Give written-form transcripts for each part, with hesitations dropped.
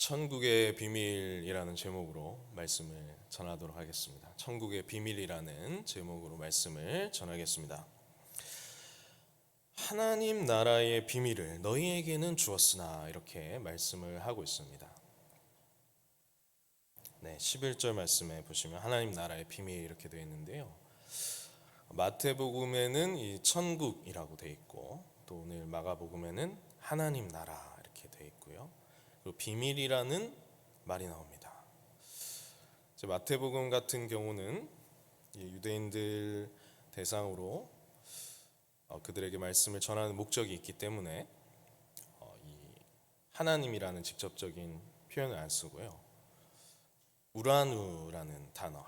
천국의 비밀이라는 제목으로 말씀을 전하도록 하겠습니다. 천국의 비밀이라는 제목으로 말씀을 전하겠습니다. 하나님 나라의 비밀을 너희에게는 주었으나, 이렇게 말씀을 하고 있습니다. 11절 말씀에 보시면 하나님 나라의 비밀 이렇게 되어 있는데요. 마태복음에는 이 천국이라고 되어 있고, 또 오늘 마가복음에는 하나님 나라 이렇게 되어 있고요. 그리고 비밀이라는 말이 나옵니다. 마태복음 같은 경우는 유대인들 대상으로 그들에게 말씀을 전하는 목적이 있기 때문에 이 하나님이라는 직접적인 표현을 안 쓰고요. 우라누라는 단어,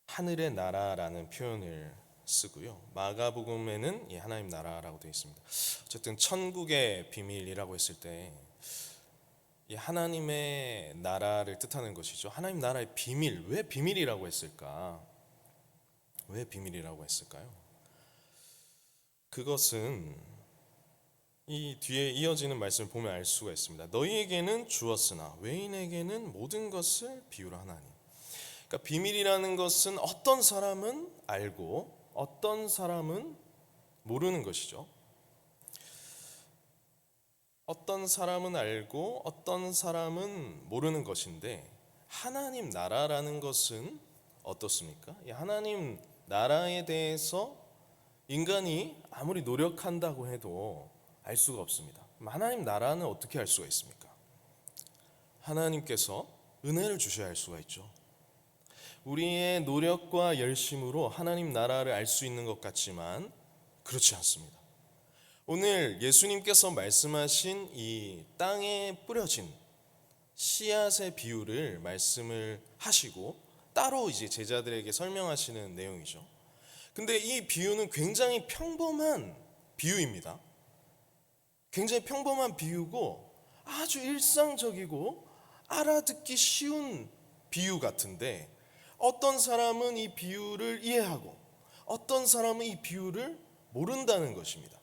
하늘의 나라라는 표현을 쓰고요. 마가복음에는 이 하나님 나라라고 되어 있습니다. 어쨌든 천국의 비밀이라고 했을 때 이 하나님의 나라를 뜻하는 것이죠. 하나님 나라의 비밀, 왜 비밀이라고 했을까? 왜 비밀이라고 했을까요? 그것은 이 뒤에 이어지는 말씀을 보면 알 수가 있습니다. 너희에게는 주었으나 외인에게는 모든 것을 비유로 하나니. 그러니까 비밀이라는 것은 어떤 사람은 알고 어떤 사람은 모르는 것이죠. 어떤 사람은 알고 어떤 사람은 모르는 것인데, 하나님 나라라는 것은 어떻습니까? 이 하나님 나라에 대해서 인간이 아무리 노력한다고 해도 알 수가 없습니다. 하나님 나라는 어떻게 알 수가 있습니까? 하나님께서 은혜를 주셔야 알 수가 있죠. 우리의 노력과 열심으로 하나님 나라를 알 수 있는 것 같지만 그렇지 않습니다. 오늘 예수님께서 말씀하신 이 땅에 뿌려진 씨앗의 비유를 말씀을 하시고 따로 이제 제자들에게 설명하시는 내용이죠. 근데 이 비유는 굉장히 평범한 비유입니다. 굉장히 평범한 비유고 아주 일상적이고 알아듣기 쉬운 비유 같은데, 어떤 사람은 이 비유를 이해하고 어떤 사람은 이 비유를 모른다는 것입니다.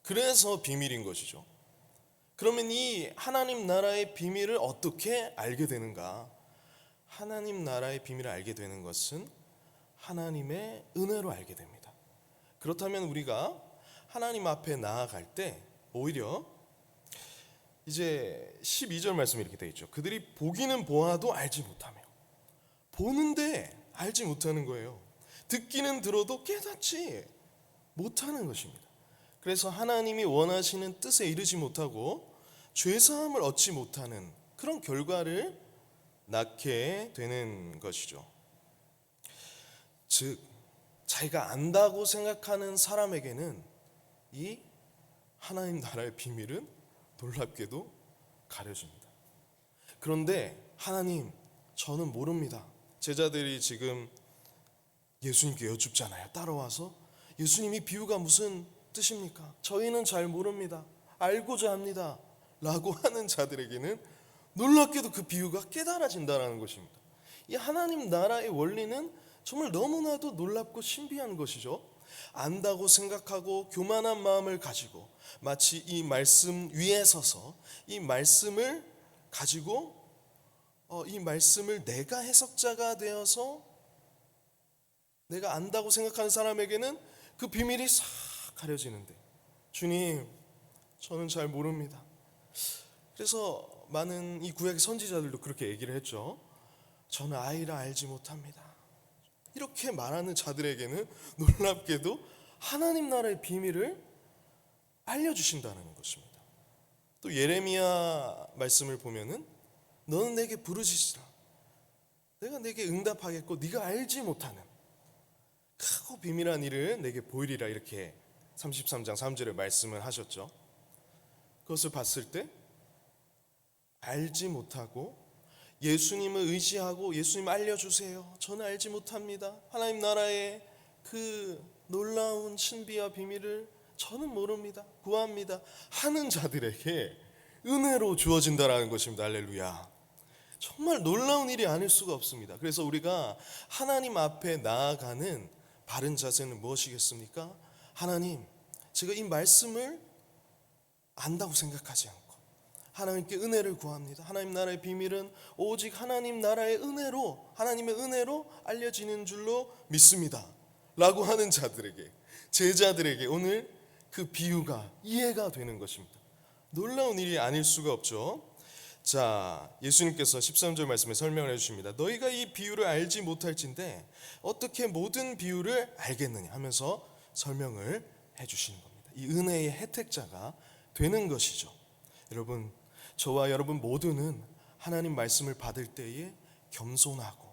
그래서 비밀인 것이죠. 그러면 이 하나님 나라의 비밀을 어떻게 알게 되는가? 하나님 나라의 비밀을 알게 되는 것은 하나님의 은혜로 알게 됩니다. 그렇다면 우리가 하나님 앞에 나아갈 때 오히려 이제 12절 말씀이 이렇게 되어 있죠. 그들이 보기는 보아도 알지 못하며. 보는데 알지 못하는 거예요. 듣기는 들어도 깨닫지 못하는 것입니다. 그래서 하나님이 원하시는 뜻에 이르지 못하고 죄사함을 얻지 못하는 그런 결과를 낳게 되는 것이죠. 즉, 자기가 안다고 생각하는 사람에게는 이 하나님 나라의 비밀은 놀랍게도 가려집니다. 그런데 하나님, 저는 모릅니다. 제자들이 지금 예수님께 여쭙잖아요. 따라와서 예수님이 비유가 무슨 뜻입니까? 저희는 잘 모릅니다. 알고자 합니다. 라고 하는 자들에게는 놀랍게도 그 비유가 깨달아진다는 것입니다. 이 하나님 나라의 원리는 정말 너무나도 놀랍고 신비한 것이죠. 안다고 생각하고 교만한 마음을 가지고 마치 이 말씀 위에 서서 이 말씀을 가지고 이 말씀을 내가 해석자가 되어서 내가 안다고 생각하는 사람에게는 그 비밀이 싹 가려지는데, 주님, 저는 잘 모릅니다. 그래서 많은 이 구약의 선지자들도 그렇게 얘기를 했죠. 저는 아이라 알지 못합니다. 이렇게 말하는 자들에게는 놀랍게도 하나님 나라의 비밀을 알려주신다는 것입니다. 또 예레미야 말씀을 보면은 너는 내게 부르짖으라. 내가 내게 응답하겠고 네가 알지 못하는 크고 비밀한 일을 내게 보이리라, 이렇게 33장 3절에 말씀을 하셨죠. 그것을 봤을 때 알지 못하고 예수님을 의지하고 예수님 알려주세요. 저는 알지 못합니다. 하나님 나라의 그 놀라운 신비와 비밀을 저는 모릅니다. 구합니다. 하는 자들에게 은혜로 주어진다라는 것입니다. 할렐루야. 정말 놀라운 일이 아닐 수가 없습니다. 그래서 우리가 하나님 앞에 나아가는 바른 자세는 무엇이겠습니까? 하나님, 제가 이 말씀을 안다고 생각하지 않고 하나님께 은혜를 구합니다. 하나님 나라의 비밀은 오직 하나님 나라의 은혜로, 하나님의 은혜로 알려지는 줄로 믿습니다 라고 하는 자들에게, 제자들에게 오늘 그 비유가 이해가 되는 것입니다. 놀라운 일이 아닐 수가 없죠. 자, 예수님께서 13절 말씀에 설명을 해주십니다. 너희가 이 비유를 알지 못할진데 어떻게 모든 비유를 알겠느냐 하면서 설명을 해주시는 겁니다. 이 은혜의 혜택자가 되는 것이죠. 여러분, 저와 여러분 모두는 하나님 말씀을 받을 때에 겸손하고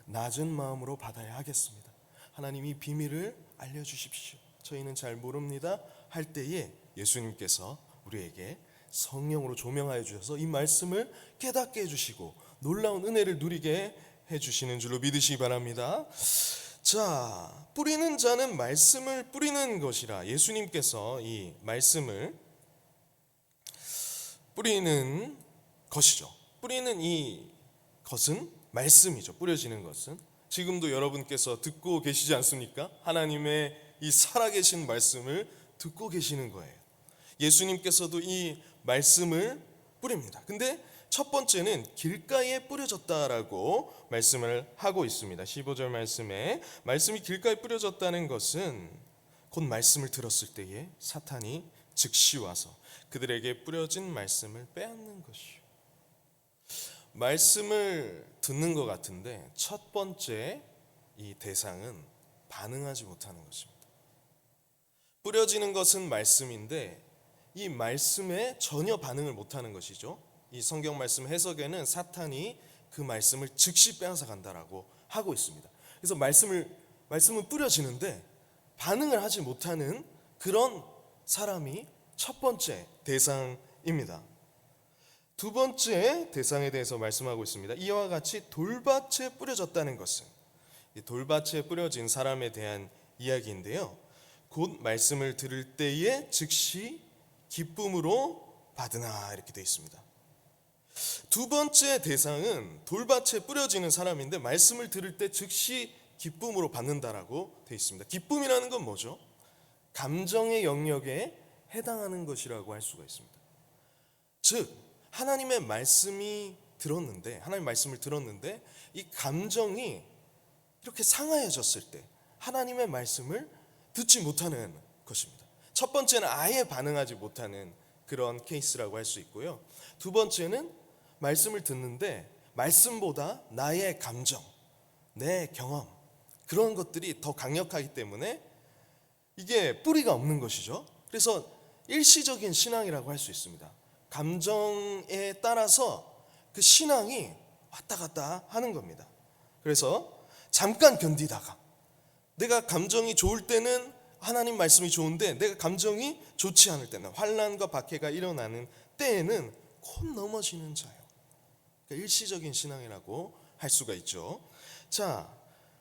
낮은 마음으로 받아야 하겠습니다. 하나님 이 비밀을 알려주십시오. 저희는 잘 모릅니다 할 때에 예수님께서 우리에게 성령으로 조명하여 주셔서 이 말씀을 깨닫게 해주시고 놀라운 은혜를 누리게 해주시는 줄로 믿으시기 바랍니다. 자, 뿌리는 자는 말씀을 뿌리는 것이라, 예수님께서 이 말씀을 뿌리는 것이죠. 뿌리는 이 것은 말씀이죠. 뿌려지는 것은 지금도 여러분께서 듣고 계시지 않습니까? 하나님의 이 살아계신 말씀을 듣고 계시는 거예요. 예수님께서도 이 말씀을 뿌립니다. 근데 첫 번째는 길가에 뿌려졌다라고 말씀을 하고 있습니다. 15절 말씀에 말씀이 길가에 뿌려졌다는 것은 곧 말씀을 들었을 때에 사탄이 즉시 와서 그들에게 뿌려진 말씀을 빼앗는 것이요. 말씀을 듣는 것 같은데 첫 번째 이 대상은 반응하지 못하는 것입니다. 뿌려지는 것은 말씀인데 이 말씀에 전혀 반응을 못하는 것이죠. 이 성경 말씀 해석에는 사탄이 그 말씀을 즉시 빼앗아 간다라고 하고 있습니다. 그래서 말씀은 뿌려지는데 반응을 하지 못하는 그런 사람이 첫 번째 대상입니다. 두 번째 대상에 대해서 말씀하고 있습니다. 이와 같이 돌밭에 뿌려졌다는 것은 이 돌밭에 뿌려진 사람에 대한 이야기인데요. 곧 말씀을 들을 때에 즉시 기쁨으로 받으나 이렇게 되어 있습니다. 두 번째 대상은 돌밭에 뿌려지는 사람인데 말씀을 들을 때 즉시 기쁨으로 받는다라고 되어 있습니다. 기쁨이라는 건 뭐죠? 감정의 영역에 해당하는 것이라고 할 수가 있습니다. 즉 하나님의 말씀을 들었는데 이 감정이 이렇게 상하여졌을 때 하나님의 말씀을 듣지 못하는 것입니다. 첫 번째는 아예 반응하지 못하는 그런 케이스라고 할 수 있고요. 두 번째는 말씀을 듣는데 말씀보다 나의 감정, 내 경험, 그런 것들이 더 강력하기 때문에 이게 뿌리가 없는 것이죠. 그래서 일시적인 신앙이라고 할 수 있습니다. 감정에 따라서 그 신앙이 왔다 갔다 하는 겁니다. 그래서 잠깐 견디다가 내가 감정이 좋을 때는 하나님 말씀이 좋은데 내가 감정이 좋지 않을 때는, 환난과 박해가 일어나는 때에는 곧 넘어지는 자요. 그러니까 일시적인 신앙이라고 할 수가 있죠. 자,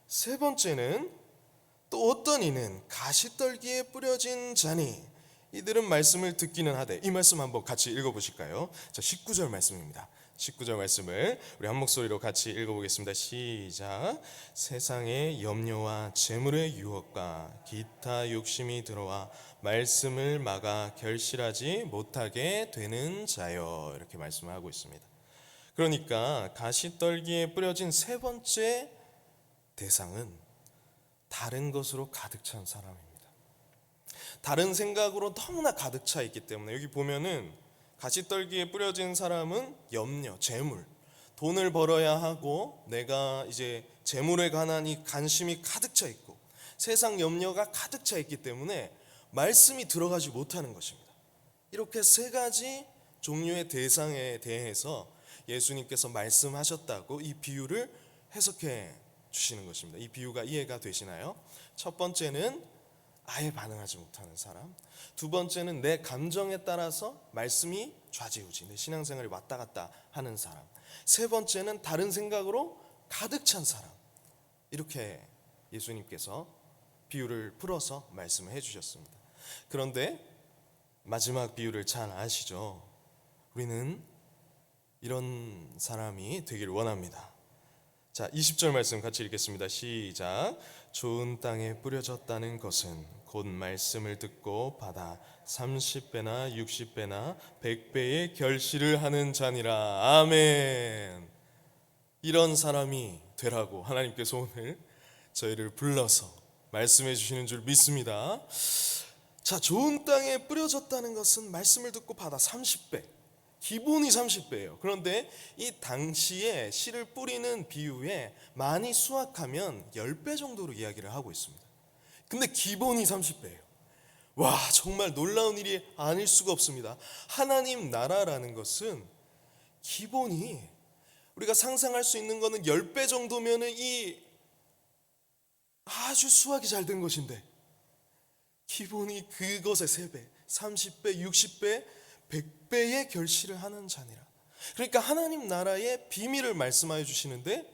세 번째는 또 어떤 이는 가시떨기에 뿌려진 자니 이들은 말씀을 듣기는 하되, 이 말씀 한번 같이 읽어보실까요? 자, 19절 말씀입니다. 19절 말씀을 우리 한 목소리로 같이 읽어보겠습니다. 시작. 세상의 염려와 재물의 유혹과 기타 욕심이 들어와 말씀을 막아 결실하지 못하게 되는 자여, 이렇게 말씀하고 있습니다. 그러니까 가시떨기에 뿌려진 세 번째 대상은 다른 것으로 가득 찬 사람입니다. 다른 생각으로 너무나 가득 차 있기 때문에, 여기 보면은 가시떨기에 뿌려진 사람은 염려, 재물, 돈을 벌어야 하고 내가 이제 재물에 관한 이 관심이 가득 차 있고 세상 염려가 가득 차 있기 때문에 말씀이 들어가지 못하는 것입니다. 이렇게 세 가지 종류의 대상에 대해서 예수님께서 말씀하셨다고 이 비유를 해석해 주시는 것입니다. 이 비유가 이해가 되시나요? 첫 번째는 아예 반응하지 못하는 사람, 두 번째는 내 감정에 따라서 말씀이 좌지우지, 내 신앙생활이 왔다 갔다 하는 사람, 세 번째는 다른 생각으로 가득 찬 사람. 이렇게 예수님께서 비유를 풀어서 말씀을 해주셨습니다. 그런데 마지막 비유를 잘 아시죠? 우리는 이런 사람이 되길 원합니다. 자, 20절 말씀 같이 읽겠습니다. 시작. 좋은 땅에 뿌려졌다는 것은 곧 말씀을 듣고 받아 30배나 60배나 100배의 결실을 하는 자니라. 아멘. 이런 사람이 되라고 하나님께서 오늘 저희를 불러서 말씀해 주시는 줄 믿습니다. 자, 좋은 땅에 뿌려졌다는 것은 말씀을 듣고 받아 30배, 기본이 30배예요. 그런데 이 당시에 씨를 뿌리는 비유에 많이 수확하면 10배 정도로 이야기를 하고 있습니다. 근데 기본이 30배예요. 와, 정말 놀라운 일이 아닐 수가 없습니다. 하나님 나라라는 것은 기본이 우리가 상상할 수 있는 거는 10배 정도면 이 아주 수확이 잘 된 것인데 기본이 그것의 3배, 30배, 60배, 100배의 결실을 하는 자니라. 그러니까 하나님 나라의 비밀을 말씀하여 주시는데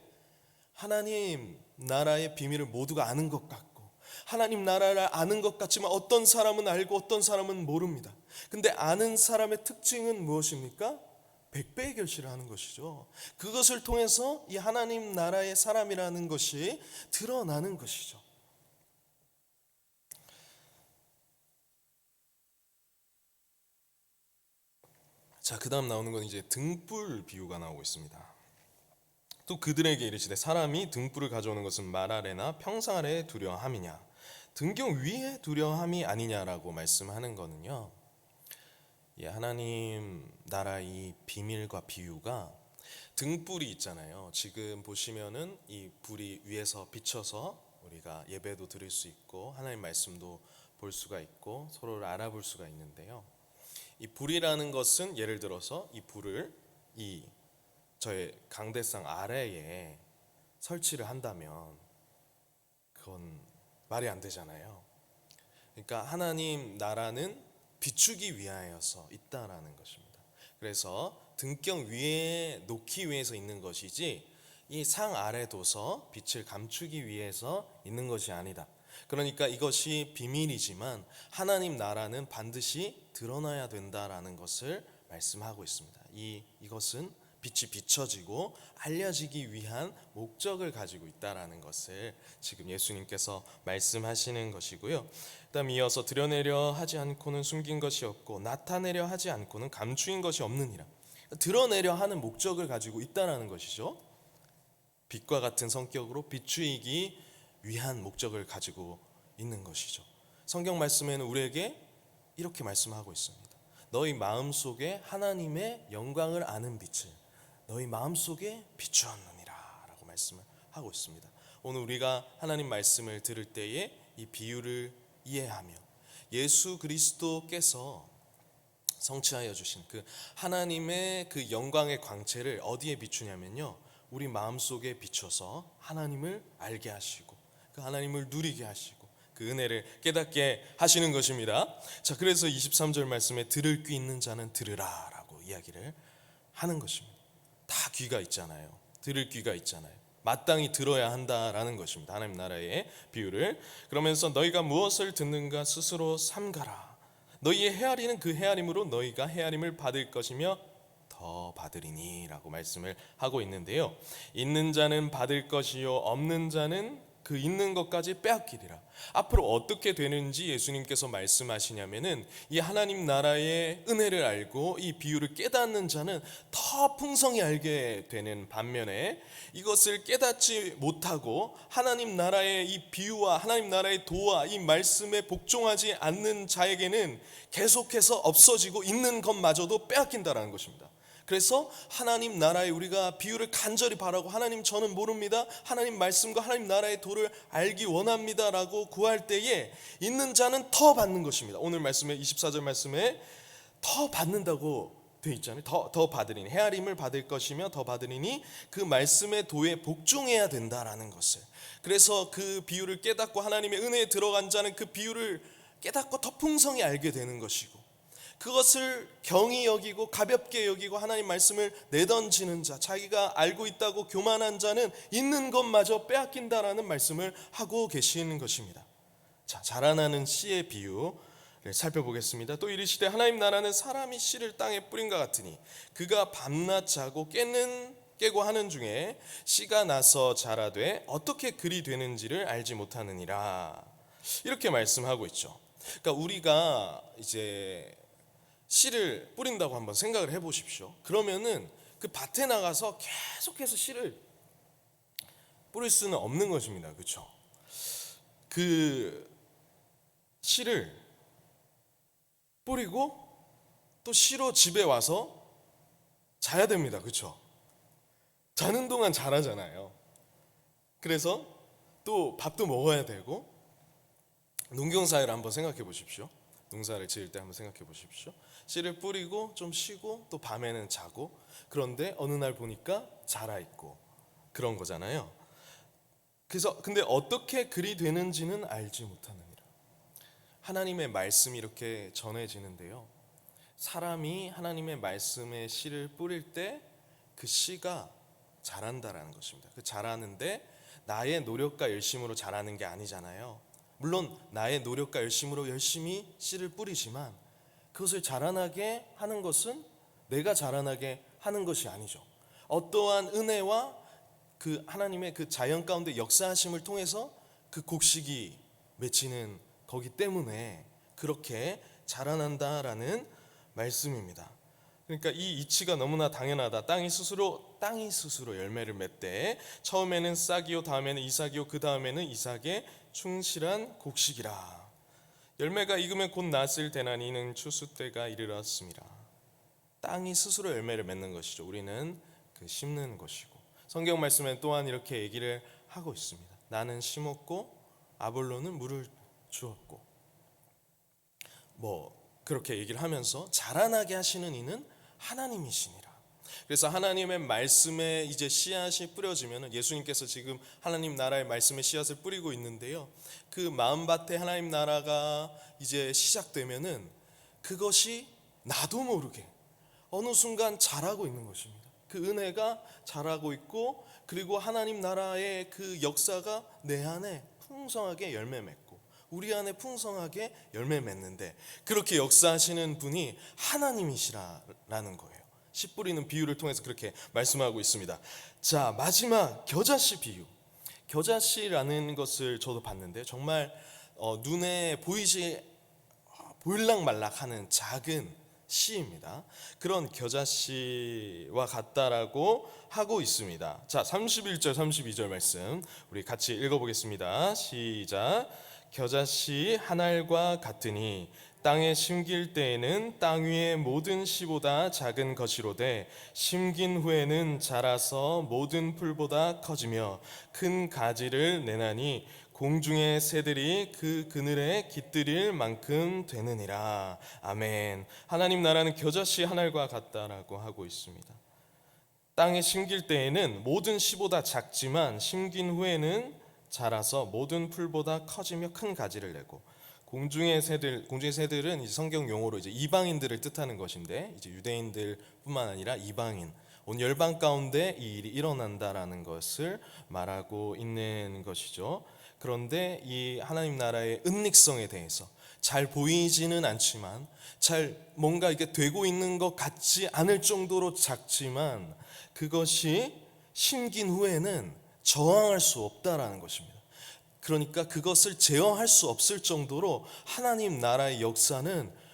하나님 나라의 비밀을 모두가 아는 것 같고 하나님 나라를 아는 것 같지만 어떤 사람은 알고 어떤 사람은 모릅니다. 근데 아는 사람의 특징은 무엇입니까? 100배의 결실을 하는 것이죠. 그것을 통해서 이 하나님 나라의 사람이라는 것이 드러나는 것이죠. 자, 그 다음 나오는 건 이제 등불 비유가 나오고 있습니다. 또 그들에게 이르시되 사람이 등불을 가져오는 것은 말 아래나 평상 아래에 두려함이냐 등경 위에 두려함이 아니냐라고 말씀하는 거는요, 하나님 나라 이 비밀과 비유가 등불이 있잖아요. 지금 보시면은 이 불이 위에서 비춰서 우리가 예배도 드릴 수 있고 하나님 말씀도 볼 수가 있고 서로를 알아볼 수가 있는데요, 이 불이라는 것은 예를 들어서 이 불을 이 저의 강대상 아래에 설치를 한다면 그건 말이 안 되잖아요. 그러니까 하나님 나라는 비추기 위하여서 있다라는 것입니다. 그래서 등경 위에 놓기 위해서 있는 것이지 이 상 아래 둬서 빛을 감추기 위해서 있는 것이 아니다. 그러니까 이것이 비밀이지만 하나님 나라는 반드시 드러나야 된다라는 것을 말씀하고 있습니다. 이것은 빛이 비춰지고 알려지기 위한 목적을 가지고 있다라는 것을 지금 예수님께서 말씀하시는 것이고요. 그다음 이어서 드러내려 하지 않고는 숨긴 것이 없고 나타내려 하지 않고는 감추인 것이 없느니라. 드러내려 하는 목적을 가지고 있다라는 것이죠. 빛과 같은 성격으로 비추이기 위한 목적을 가지고 있는 것이죠. 성경 말씀에는 우리에게 이렇게 말씀하고 있습니다. 너희 마음속에 하나님의 영광을 아는 빛을 너희 마음속에 비추었느니라 라고 말씀을 하고 있습니다. 오늘 우리가 하나님 말씀을 들을 때에 이 비유를 이해하며 예수 그리스도께서 성취하여 주신 그 하나님의 그 영광의 광채를 어디에 비추냐면요, 우리 마음속에 비춰서 하나님을 알게 하시고 그 하나님을 누리게 하시고 그 은혜를 깨닫게 하시는 것입니다. 자, 그래서 23절 말씀에 들을 귀 있는 자는 들으라 라고 이야기를 하는 것입니다. 다 귀가 있잖아요. 들을 귀가 있잖아요. 마땅히 들어야 한다라는 것입니다. 하나님 나라의 비유를. 그러면서 너희가 무엇을 듣는가 스스로 삼가라. 너희의 헤아리는 그 헤아림으로 너희가 헤아림을 받을 것이며 더 받으리니 라고 말씀을 하고 있는데요, 있는 자는 받을 것이요 없는 자는 그 있는 것까지 빼앗기리라. 앞으로 어떻게 되는지 예수님께서 말씀하시냐면은 이 하나님 나라의 은혜를 알고 이 비유를 깨닫는 자는 더 풍성히 알게 되는 반면에 이것을 깨닫지 못하고 하나님 나라의 이 비유와 하나님 나라의 도와 이 말씀에 복종하지 않는 자에게는 계속해서 없어지고 있는 것마저도 빼앗긴다라는 것입니다. 그래서 하나님 나라에 우리가 비유를 간절히 바라고 하나님 저는 모릅니다, 하나님 말씀과 하나님 나라의 도를 알기 원합니다 라고 구할 때에 있는 자는 더 받는 것입니다. 오늘 말씀에 24절 말씀에 더 받는다고 되어 있잖아요. 더 받으리니 헤아림을 받을 것이며 더 받으리니 그 말씀의 도에 복종해야 된다라는 것을. 그래서 그 비유를 깨닫고 하나님의 은혜에 들어간 자는 그 비유를 깨닫고 더 풍성히 알게 되는 것이고, 그것을 경히 여기고 가볍게 여기고 하나님 말씀을 내던지는 자, 자기가 알고 있다고 교만한 자는 있는 것마저 빼앗긴다라는 말씀을 하고 계시는 것입니다. 자, 자라나는 씨의 비유를 살펴보겠습니다. 또 이르시되 하나님 나라는 사람이 씨를 땅에 뿌린 것 같으니 그가 밤낮 자고 깨는 깨고 하는 중에 씨가 나서 자라되 어떻게 글이 되는지를 알지 못하느니라. 이렇게 말씀하고 있죠. 그러니까 우리가 이제 씨를 뿌린다고 한번 생각을 해보십시오. 그러면은 그 밭에 나가서 계속해서 씨를 뿌릴 수는 없는 것입니다. 그렇죠? 그 씨를 뿌리고 또 씨로 집에 와서 자야 됩니다. 그렇죠? 자는 동안 자라잖아요. 그래서 또 밥도 먹어야 되고, 농경사회를 한번 생각해 보십시오. 농사를 지을 때 한번 생각해 보십시오. 씨를 뿌리고 좀 쉬고 또 밤에는 자고, 그런데 어느 날 보니까 자라 있고 그런 거잖아요. 그래서 근데 어떻게 글이 되는지는 알지 못하느니라. 하나님의 말씀이 이렇게 전해지는데요. 사람이 하나님의 말씀에 씨를 뿌릴 때 그 씨가 자란다라는 것입니다. 그 자라는데 나의 노력과 열심으로 자라는 게 아니잖아요. 물론 나의 노력과 열심으로 열심히 씨를 뿌리지만 그것을 자라나게 하는 것은 내가 자라나게 하는 것이 아니죠. 어떠한 은혜와 그 하나님의 그 자연 가운데 역사하심을 통해서 그 곡식이 맺히는 거기 때문에 그렇게 자라난다라는 말씀입니다. 그러니까 이 이치가 너무나 당연하다. 땅이 스스로 열매를 맺되 처음에는 싹이요 다음에는 이삭이요 그 다음에는 이삭의 충실한 곡식이라. 열매가 익으면 곧 낫을 되나니 이는 추수 때가 이르렀습니다. 땅이 스스로 열매를 맺는 것이죠. 우리는 그 심는 것이고, 성경 말씀에 또한 이렇게 얘기를 하고 있습니다. 나는 심었고 아볼로는 물을 주었고, 그렇게 얘기를 하면서 자라나게 하시는 이는 하나님이시니라. 그래서 하나님의 말씀에 이제 씨앗이 뿌려지면, 예수님께서 지금 하나님 나라의 말씀에 씨앗을 뿌리고 있는데요, 그 마음밭에 하나님 나라가 이제 시작되면은 그것이 나도 모르게 어느 순간 자라고 있는 것입니다. 그 은혜가 자라고 있고, 그리고 하나님 나라의 그 역사가 내 안에 풍성하게 열매 맺고 우리 안에 풍성하게 열매 맺는데, 그렇게 역사하시는 분이 하나님이시라는 거예요. 씨 뿌리는 비유를 통해서 그렇게 말씀하고 있습니다. 자, 마지막 겨자씨 비유. 겨자씨라는 것을 저도 봤는데 정말 눈에 보일락 말락하는 작은 씨입니다. 그런 겨자씨와 같다라고 하고 있습니다. 자, 31절 32절 말씀 우리 같이 읽어보겠습니다. 시작. 겨자씨 한 알과 같으니 땅에 심길 때에는 땅 위의 모든 씨보다 작은 것이로되 심긴 후에는 자라서 모든 풀보다 커지며 큰 가지를 내나니 공중의 새들이 그 그늘에 깃들일 만큼 되느니라. 아멘. 하나님 나라는 겨자씨 한 알과 같다라고 하고 있습니다. 땅에 심길 때에는 모든 씨보다 작지만 심긴 후에는 자라서 모든 풀보다 커지며 큰 가지를 내고, 공중의 새들은 이제 성경 용어로 이제 이방인들을 뜻하는 것인데, 이제 유대인들뿐만 아니라 이방인, 온 열방 가운데 이 일이 일어난다라는 것을 말하고 있는 것이죠. 그런데 이 하나님 나라의 은닉성에 대해서 잘 보이지는 않지만, 잘 뭔가 이게 되고 있는 것 같지 않을 정도로 작지만 그것이 심긴 후에는 저항할 수 없다라는 것입니다. 그러니까 그것을 제어할 수 없을 정도로 하나님 나라의 역사는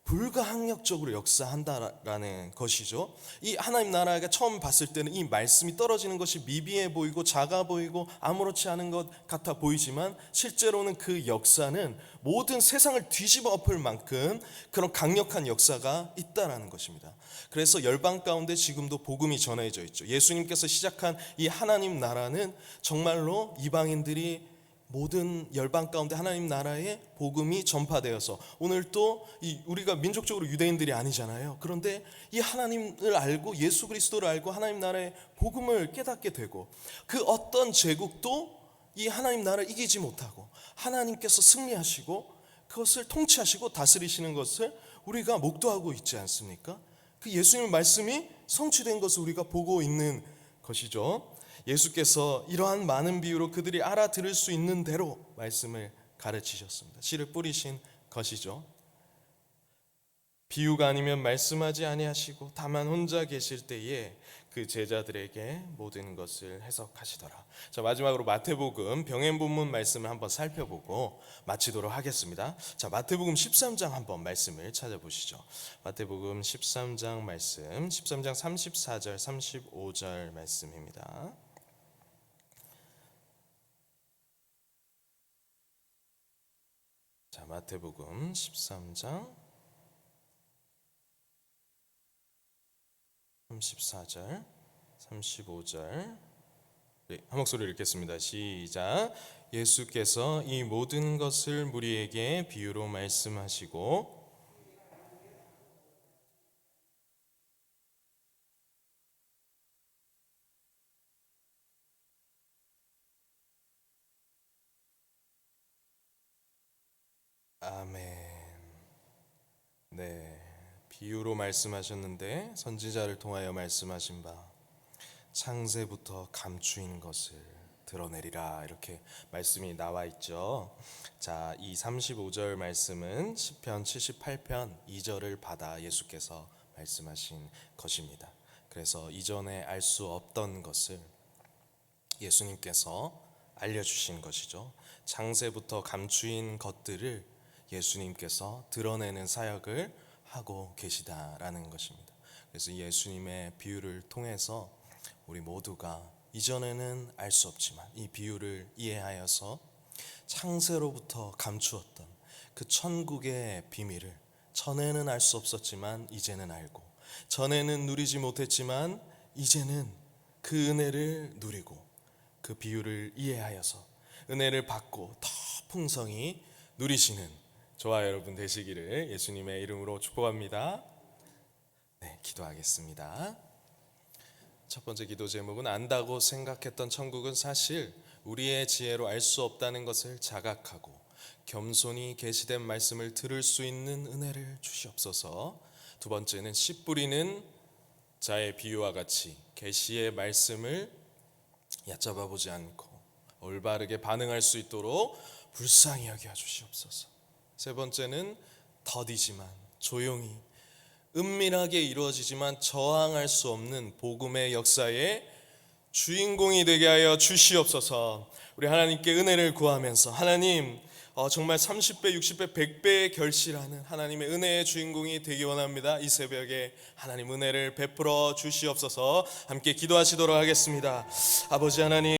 불가항력적으로 역사한다라는 것이죠. 이 하나님 나라가 처음 봤을 때는 이 말씀이 떨어지는 것이 미비해 보이고 작아 보이고 아무렇지 않은 것 같아 보이지만, 실제로는 그 역사는 모든 세상을 뒤집어 엎을 만큼 그런 강력한 역사가 있다라는 것입니다. 그래서 열방 가운데 지금도 복음이 전해져 있죠. 예수님께서 시작한 이 하나님 나라는 정말로 이방인들이 모든 열방 가운데 하나님 나라의 복음이 전파되어서, 오늘 또 우리가 민족적으로 유대인들이 아니잖아요. 그런데 이 하나님을 알고 예수 그리스도를 알고 하나님 나라의 복음을 깨닫게 되고, 그 어떤 제국도 이 하나님 나라를 이기지 못하고 하나님께서 승리하시고 그것을 통치하시고 다스리시는 것을 우리가 목도하고 있지 않습니까? 그 예수님의 말씀이 성취된 것을 우리가 보고 있는 것이죠. 예수께서 이러한 많은 비유로 그들이 알아들을 수 있는 대로 말씀을 가르치셨습니다. 씨를 뿌리신 것이죠. 비유가 아니면 말씀하지 아니하시고 다만 혼자 계실 때에 그 제자들에게 모든 것을 해석하시더라. 자, 마지막으로 마태복음 병행 본문 말씀을 한번 살펴보고 마치도록 하겠습니다. 자, 마태복음 13장 한번 말씀을 찾아보시죠. 마태복음 13장 말씀, 13장 34절 35절 말씀입니다. 자, 마태복음 13장 34절, 35절. 네, 한 목소리로 읽겠습니다. 시작. 예수께서 이 모든 것을 무리에게 비유로 말씀하시고 아멘. 네, 비유로 말씀하셨는데 선지자를 통하여 말씀하신 바 창세부터 감추인 것을 드러내리라, 이렇게 말씀이 나와 있죠. 자, 이 35절 말씀은 시편 78편 2절을 받아 예수께서 말씀하신 것입니다. 그래서 이전에 알 수 없던 것을 예수님께서 알려주신 것이죠. 창세부터 감추인 것들을 예수님께서 드러내는 사역을 하고 계시다라는 것입니다. 그래서 예수님의 비유를 통해서 우리 모두가 이전에는 알 수 없지만 이 비유를 이해하여서 창세로부터 감추었던 그 천국의 비밀을 전에는 알 수 없었지만 이제는 알고, 전에는 누리지 못했지만 이제는 그 은혜를 누리고, 그 비유를 이해하여서 은혜를 받고 더 풍성히 누리시는 저와 여러분 되시기를 예수님의 이름으로 축복합니다. 네, 기도하겠습니다. 첫 번째 기도 제목은 안다고 생각했던 천국은 사실 우리의 지혜로 알 수 없다는 것을 자각하고 겸손히 계시된 말씀을 들을 수 있는 은혜를 주시옵소서. 두 번째는 씨 뿌리는 자의 비유와 같이 계시의 말씀을 얕잡아 보지 않고 올바르게 반응할 수 있도록 불쌍히 여겨 주시옵소서. 세 번째는 더디지만 조용히 은밀하게 이루어지지만 저항할 수 없는 복음의 역사의 주인공이 되게 하여 주시옵소서. 우리 하나님께 은혜를 구하면서 하나님, 정말 30배, 60배, 100배의 결실하는 하나님의 은혜의 주인공이 되기 원합니다. 이 새벽에 하나님 은혜를 베풀어 주시옵소서. 함께 기도하시도록 하겠습니다. 아버지 하나님,